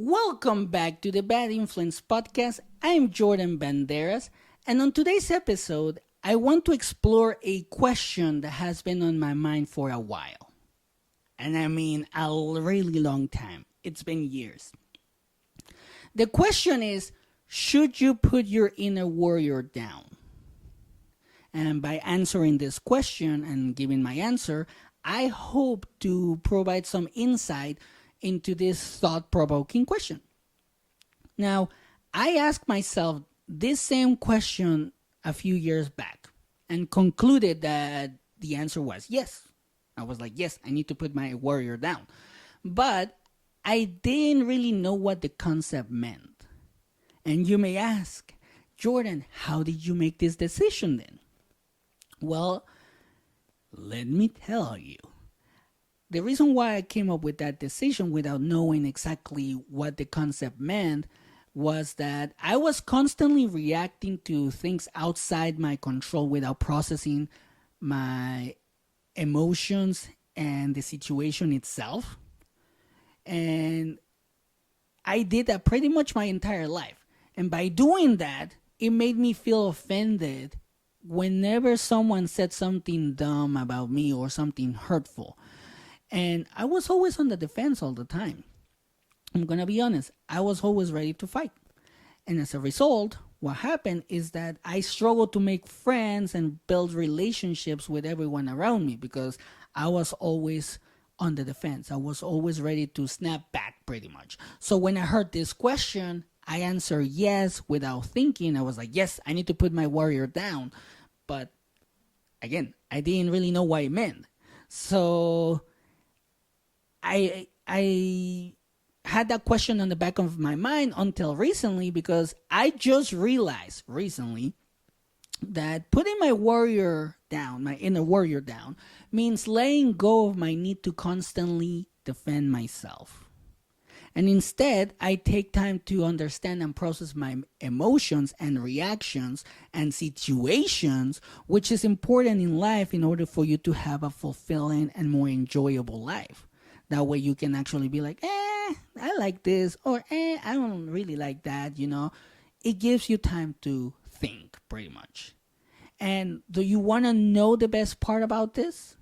Welcome back to the Bad Influence Podcast. I'm Jordan Banderas, and on today's episode, I want to explore a question that has been on my mind for a while. And I mean, a really long time. It's been years. The question is, should you put your inner warrior down? And by answering this question and giving my answer, I hope to provide some insight into this thought provoking question. Now, I asked myself this same question a few years back and concluded that the answer was yes. I was like, yes, I need to put my warrior down. But I didn't really know what the concept meant. And you may ask, Jordan, how did you make this decision then? Well, let me tell you. The reason why I came up with that decision without knowing exactly what the concept meant was that I was constantly reacting to things outside my control without processing my emotions and the situation itself. And I did that pretty much my entire life. And by doing that, it made me feel offended whenever someone said something dumb about me or something hurtful. And I was always on the defense all the time. I'm going to be honest, I was always ready to fight. And as a result, what happened is that I struggled to make friends and build relationships with everyone around me because I was always on the defense. I was always ready to snap back pretty much. So when I heard this question, I answered yes without thinking. I was like, yes, I need to put my warrior down. But again, I didn't really know what it meant. So I had that question on the back of my mind until recently because I just realized recently that putting my warrior down, my inner warrior down, means letting go of my need to constantly defend myself. And instead, I take time to understand and process my emotions and reactions and situations, which is important in life in order for you to have a fulfilling and more enjoyable life. That way you can actually be like, I like this, or I don't really like that, It gives you time to think, pretty much. And do you want to know the best part about this?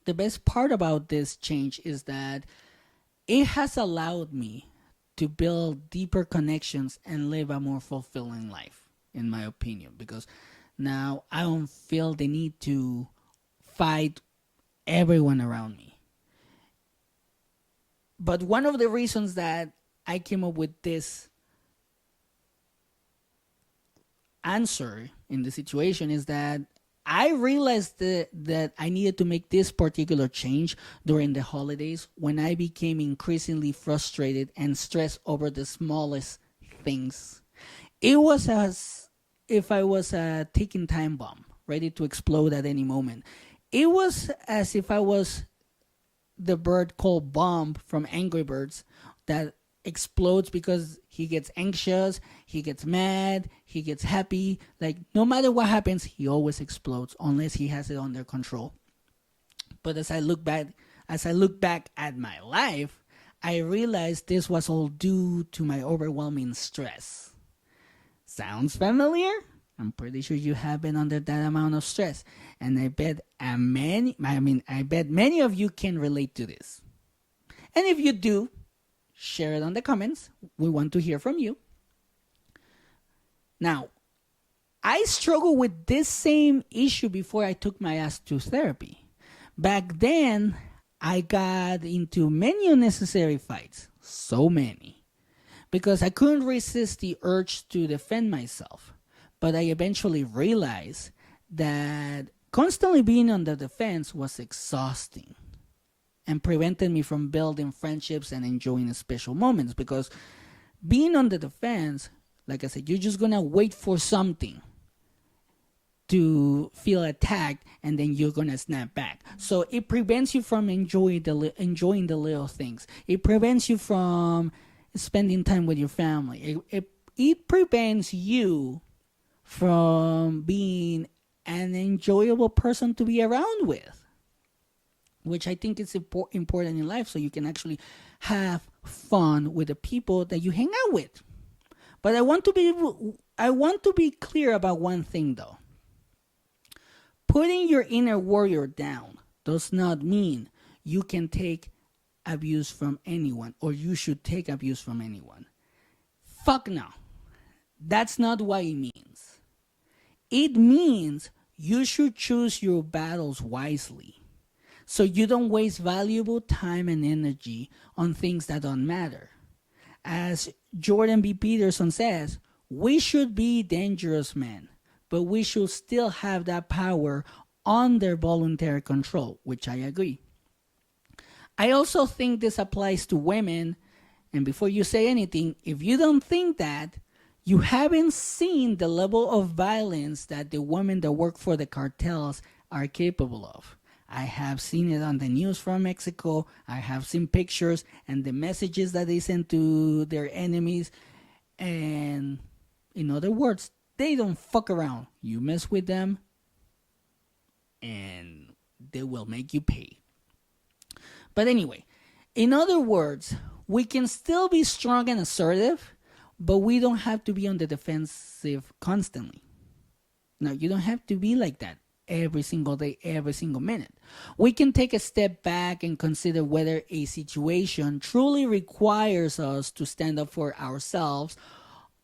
The best part about this change is that it has allowed me to build deeper connections and live a more fulfilling life, in my opinion, because now I don't feel the need to fight everyone around me. But one of the reasons that I came up with this answer in the situation is that I realized that I needed to make this particular change during the holidays when I became increasingly frustrated and stressed over the smallest things. It was as if I was a ticking time bomb, ready to explode at any moment. It was as if I was the bird called Bomb from Angry Birds that explodes because he gets anxious, he gets mad, he gets happy. Like no matter what happens, he always explodes unless he has it under control. But as I look back at my life, I realized this was all due to my overwhelming stress. Sounds familiar? I'm pretty sure you have been under that amount of stress, and I bet many of you can relate to this. And if you do, share it on the comments. We want to hear from you. Now, I struggled with this same issue before I took my ass to therapy. Back then, I got into many unnecessary fights. So many. Because I couldn't resist the urge to defend myself. But I eventually realized that constantly being on the defense was exhausting and prevented me from building friendships and enjoying special moments, because being on the defense, like I said, you're just gonna wait for something to feel attacked and then you're gonna snap back. So it prevents you from enjoying the little things. It prevents you from spending time with your family. It prevents you from being an enjoyable person to be around with, which I think is important in life, so you can actually have fun with the people that you hang out with. But I want to be clear about one thing though. Putting your inner warrior down does not mean you can take abuse from anyone or you should take abuse from anyone. Fuck no. That's not what it means. It means you should choose your battles wisely so you don't waste valuable time and energy on things that don't matter. As Jordan B. Peterson says, we should be dangerous men, but we should still have that power under voluntary control, which I agree. I also think this applies to women, and before you say anything, if you don't think that, you haven't seen the level of violence that the women that work for the cartels are capable of. I have seen it on the news from Mexico. I have seen pictures and the messages that they send to their enemies. And in other words, they don't fuck around. You mess with them and they will make you pay. But anyway, in other words, we can still be strong and assertive, but we don't have to be on the defensive constantly. No, you don't have to be like that every single day, every single minute. We can take a step back and consider whether a situation truly requires us to stand up for ourselves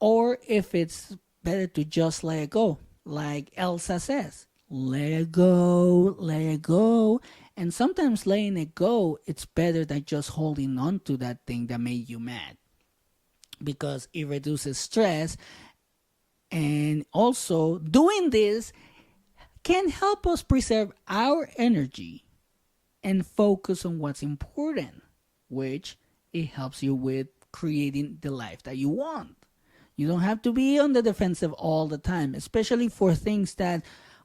or if it's better to just let it go. Like Elsa says, let it go, let it go. And sometimes letting it go, it's better than just holding on to that thing that made you mad, because it reduces stress. And also doing this can help us preserve our energy and focus on what's important, which it helps you with creating the life that you want. You don't have to be on the defensive all the time, especially for things that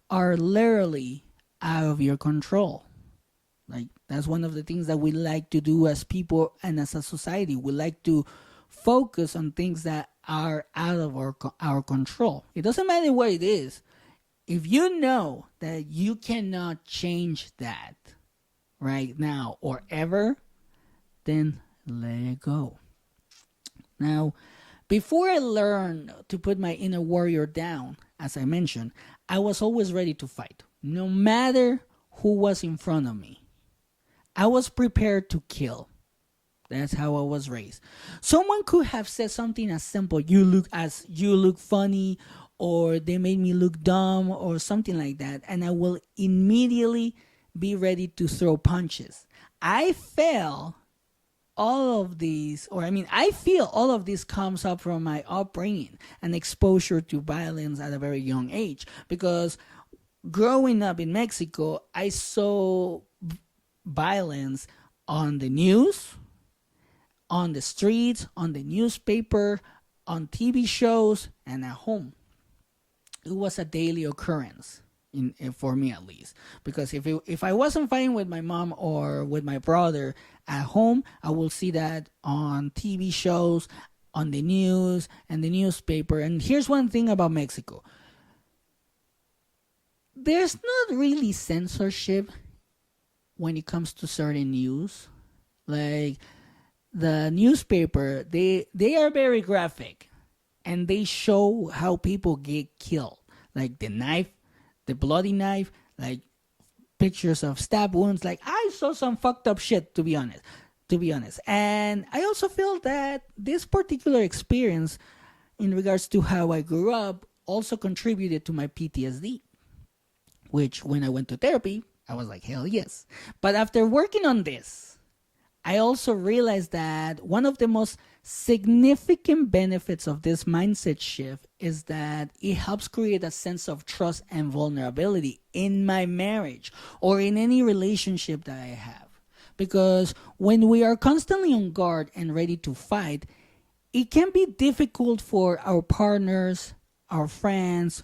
are literally out of your control. Like, that's one of the things that we like to do as people and as a society. We like to focus on things that are out of our control. It doesn't matter what it is. If you know that you cannot change that right now or ever, then let it go. Now, before I learned to put my inner warrior down, as I mentioned, I was always ready to fight, no matter who was in front of me. I was prepared to kill. That's how I was raised. Someone could have said something as simple, you look funny, or they made me look dumb, or something like that, and I will immediately be ready to throw punches. I feel all of this comes up from my upbringing and exposure to violence at a very young age, because growing up in Mexico, I saw violence on the news, on the streets, on the newspaper, on TV shows, and at home. It was a daily occurrence, for me at least. Because if I wasn't fighting with my mom or with my brother at home, I will see that on TV shows, on the news, and the newspaper. And here's one thing about Mexico. There's not really censorship when it comes to certain news. Like, the newspaper, they are very graphic, and they show how people get killed, like the knife, the bloody knife, like pictures of stab wounds. Like, I saw some fucked up shit, to be honest. And I also feel that this particular experience, in regards to how I grew up, also contributed to my PTSD, which when I went to therapy, I was like, hell yes. But after working on this, I also realized that one of the most significant benefits of this mindset shift is that it helps create a sense of trust and vulnerability in my marriage or in any relationship that I have. Because when we are constantly on guard and ready to fight, it can be difficult for our partners, our friends,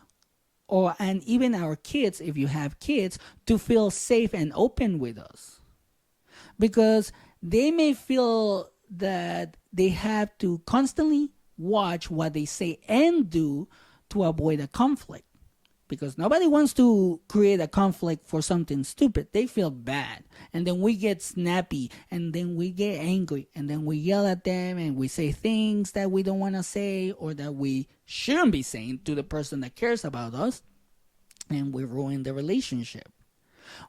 and even our kids, if you have kids, to feel safe and open with us. Because they may feel that they have to constantly watch what they say and do to avoid a conflict. because nobody wants to create a conflict for something stupid. They feel bad. And then we get snappy, and then we get angry, and then we yell at them, and we say things that we don't want to say or that we shouldn't be saying to the person that cares about us, and we ruin the relationship,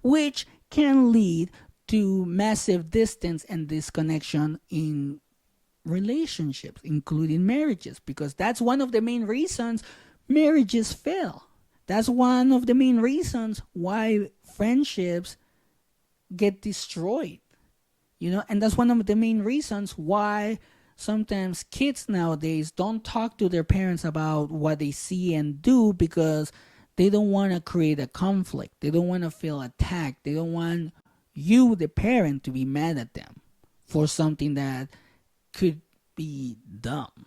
which can lead to massive distance and disconnection in relationships, including marriages, because that's one of the main reasons marriages fail. That's one of the main reasons why friendships get destroyed. And that's one of the main reasons why sometimes kids nowadays don't talk to their parents about what they see and do, because they don't want to create a conflict. They don't want to feel attacked. They don't want you, the parent, to be mad at them for something that could be dumb.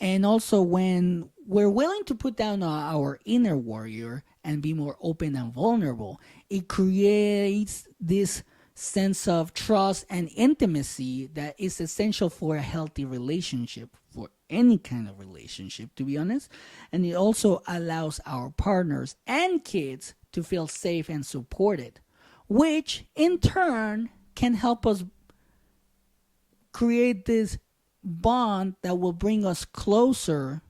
And also, when we're willing to put down our inner warrior and be more open and vulnerable, it creates this sense of trust and intimacy that is essential for a healthy relationship, for any kind of relationship, to be honest. And it also allows our partners and kids to feel safe and supported, which in turn can help us create this bond that will bring us closer,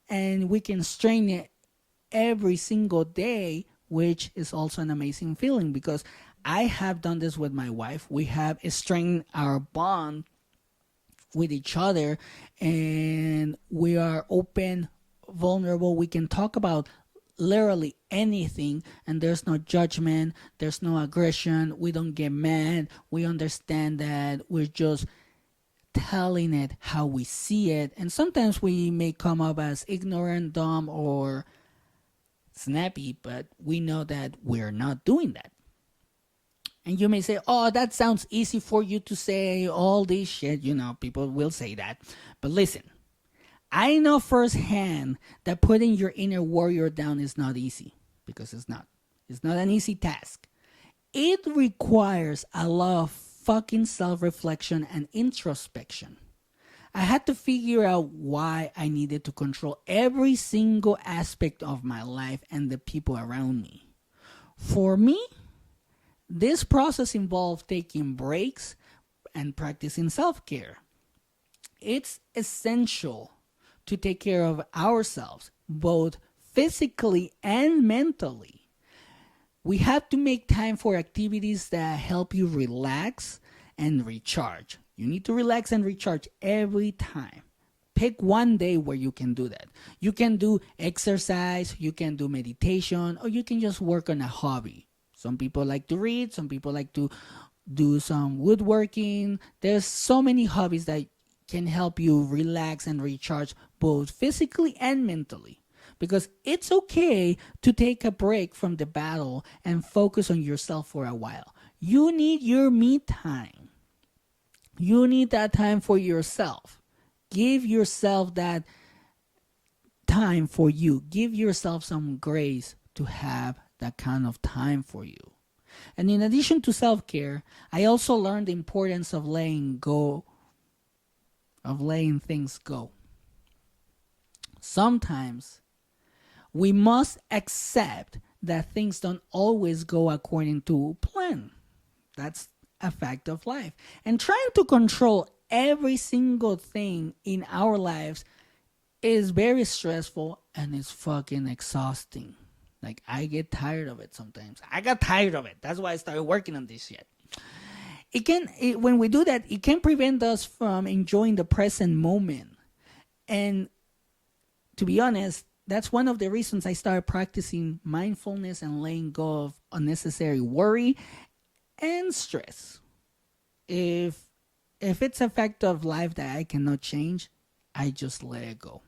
and we can strain it every single day, which is also an amazing feeling, because I have done this with my wife. We have strained our bond with each other, and we are open, vulnerable. We can talk about literally anything, and there's no judgment, there's no aggression. We don't get mad. We understand that we're just telling it how we see it, and sometimes we may come up as ignorant, dumb, or snappy, but we know that we're not doing that. And you may say, oh, that sounds easy for you to say all this shit. People will say that. But listen, I know firsthand that putting your inner warrior down is not easy, because it's not. It's not an easy task. It requires a lot of fucking self-reflection and introspection. I had to figure out why I needed to control every single aspect of my life and the people around me. For me, this process involved taking breaks and practicing self-care. It's essential to take care of ourselves, both physically and mentally. We have to make time for activities that help you relax and recharge. You need to relax and recharge every time. Pick one day where you can do that. You can do exercise, you can do meditation, or you can just work on a hobby. Some people like to read, some people like to do some woodworking. There's so many hobbies that can help you relax and recharge both physically and mentally. Because it's okay to take a break from the battle and focus on yourself for a while. You need your me time. You need that time for yourself. Give yourself that time for you. Give yourself some grace to have that kind of time for you. And in addition to self-care, I also learned the importance of letting things go. Sometimes we must accept that things don't always go according to plan. That's a fact of life. And trying to control every single thing in our lives is very stressful and it's fucking exhausting. Like, I get tired of it sometimes. I got tired of it. That's why I started working on this shit. When we do that, it can prevent us from enjoying the present moment. And to be honest, that's one of the reasons I started practicing mindfulness and letting go of unnecessary worry and stress. If it's a fact of life that I cannot change, I just let it go.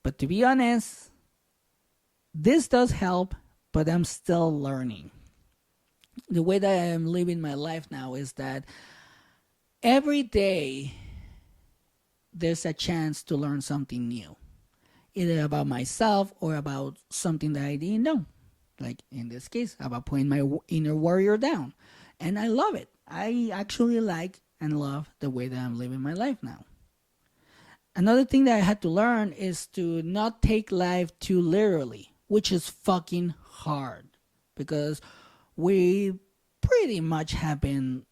But to be honest, this does help, but I'm still learning. The way that I am living my life now is that every day there's a chance to learn something new, either about myself or about something that I didn't know. Like in this case, about putting my inner warrior down. And I love it. I actually like and love the way that I'm living my life now. Another thing that I had to learn is to not take life too literally, which is fucking hard because we pretty much have been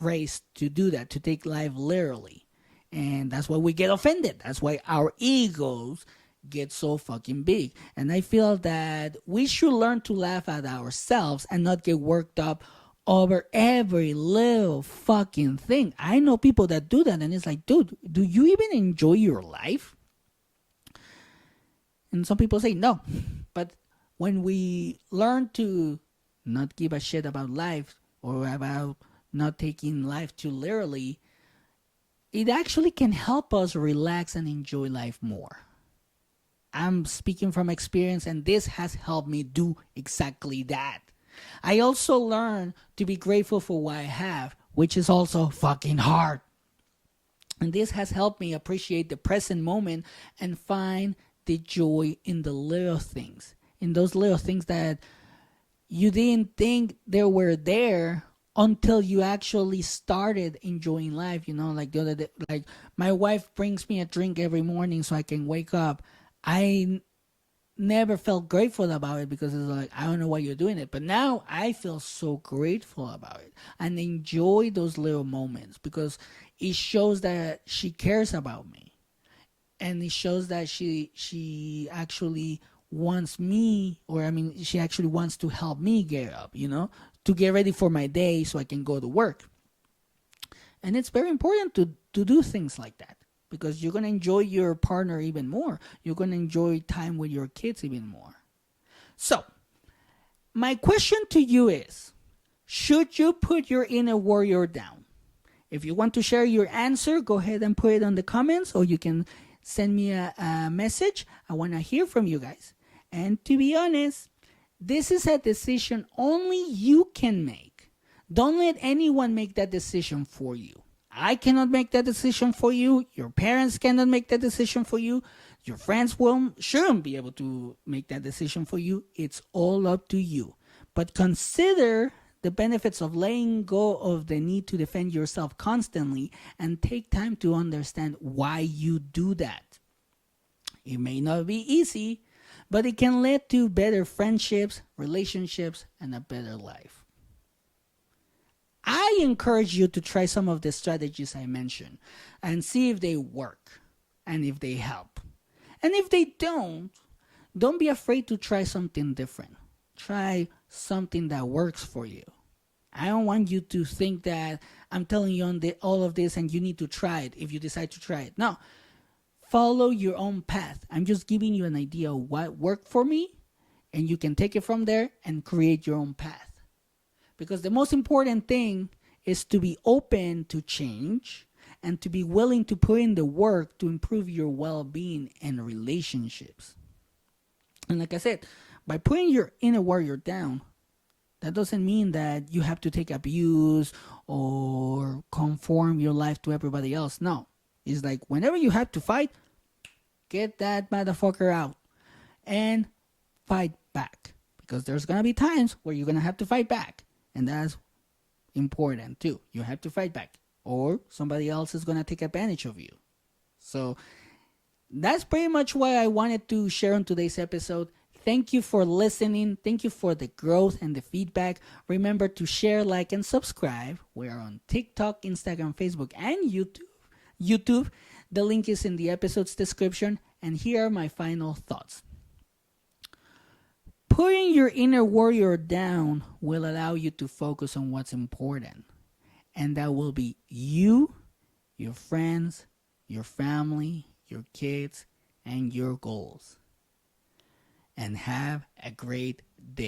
raised to do that, to take life literally. And that's why we get offended. That's why our egos get so fucking big. And I feel that we should learn to laugh at ourselves and not get worked up over every little fucking thing. I know people that do that, and it's like, dude, do you even enjoy your life? And some people say no. But when we learn to not give a shit about life or about not taking life too literally, it actually can help us relax and enjoy life more. I'm speaking from experience, and this has helped me do exactly that. I also learned to be grateful for what I have, which is also fucking hard. And this has helped me appreciate the present moment and find the joy in the little things, in those little things that you didn't think they were there until you actually started enjoying life. You know, like the other day, like my wife brings me a drink every morning so I can wake up. I never felt grateful about it because it's like, I don't know why you're doing it. But now I feel so grateful about it and enjoy those little moments because it shows that she cares about me. And it shows that she actually wants me, or I mean, she actually wants to help me get up, you know, to get ready for my day so I can go to work. And it's very important to do things like that because you're going to enjoy your partner even more. You're going to enjoy time with your kids even more. So, my question to you is, should you put your inner warrior down? If you want to share your answer, go ahead and put it on the comments, or you can send me a message. I want to hear from you guys. And to be honest, this is a decision only you can make. Don't let anyone make that decision for you. I cannot make that decision for you. Your parents cannot make that decision for you. Your friends shouldn't be able to make that decision for you. It's all up to you. But consider the benefits of letting go of the need to defend yourself constantly and take time to understand why you do that. It may not be easy, but it can lead to better friendships, relationships, and a better life. I encourage you to try some of the strategies I mentioned and see if they work and if they help. And if they don't be afraid to try something different. Try something that works for you. I don't want you to think that I'm telling you all of this and you need to try it if you decide to try it. No. Follow your own path. I'm just giving you an idea of what worked for me, and you can take it from there and create your own path. Because the most important thing is to be open to change and to be willing to put in the work to improve your well-being and relationships. And like I said, by putting your inner warrior down, that doesn't mean that you have to take abuse or conform your life to everybody else. No. It's like whenever you have to fight, get that motherfucker out and fight back. Because there's going to be times where you're going to have to fight back. And that's important too. You have to fight back or somebody else is going to take advantage of you. So that's pretty much what I wanted to share on today's episode. Thank you for listening. Thank you for the growth and the feedback. Remember to share, like, and subscribe. We are on TikTok, Instagram, Facebook, and YouTube. The link is in the episode's description. And here are my final thoughts. Putting your inner warrior down will allow you to focus on what's important. And that will be you, your friends, your family, your kids, and your goals. And have a great day.